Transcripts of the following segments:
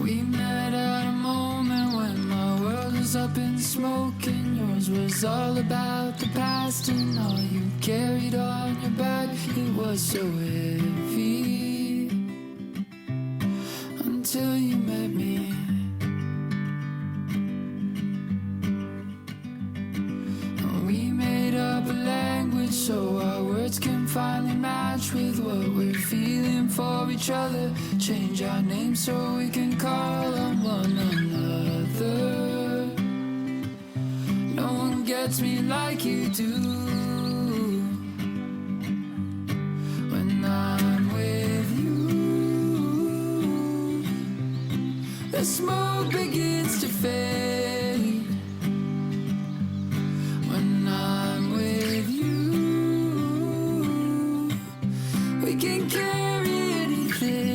We met at a moment when my world was up in smoke and yours was all about the past, and all you carried on your back, it was so heavy until you met me. And we made up a language so our words can finally match with what we're feeling for each other. Change our names so we can call on one another. No one gets me like you do. When I'm with you, the smoke begins to fade. When I'm with you, we can carry anything.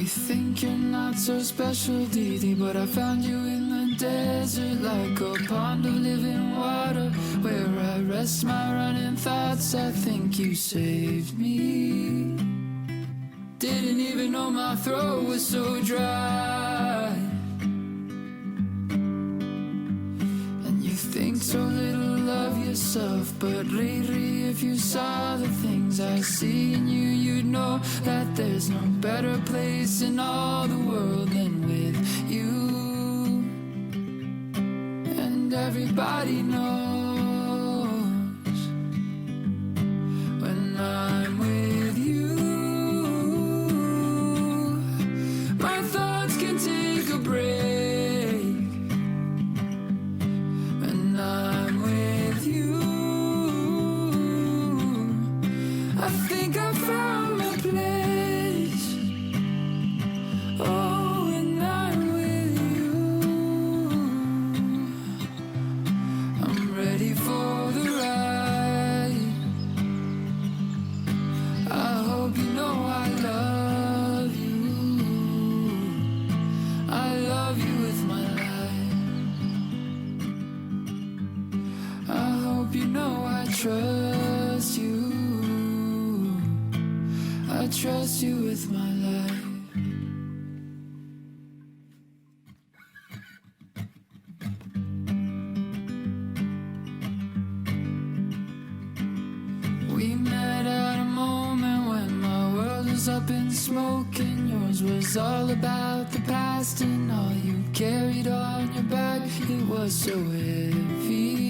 You think you're not so special, Dee, but I found you in the desert like a pond of living water where I rest my running thoughts. I think you saved me. Didn't even know my throat was so dry. And you think so little of yourself, but lately if you saw the things I see in you, you'd know that there's no better place in all the world than with you. And everybody knows when I'm with you, my thoughts can take a break. When I'm with you, I think I found my place. Oh, when I'm with you, I'm ready for the ride. I hope you know I love you. I love you with my life. I hope you know I trust you. I trust you with my life. We met at a moment when my world was up in smoke and yours was all about the past, and all you carried on your back, it was so heavy.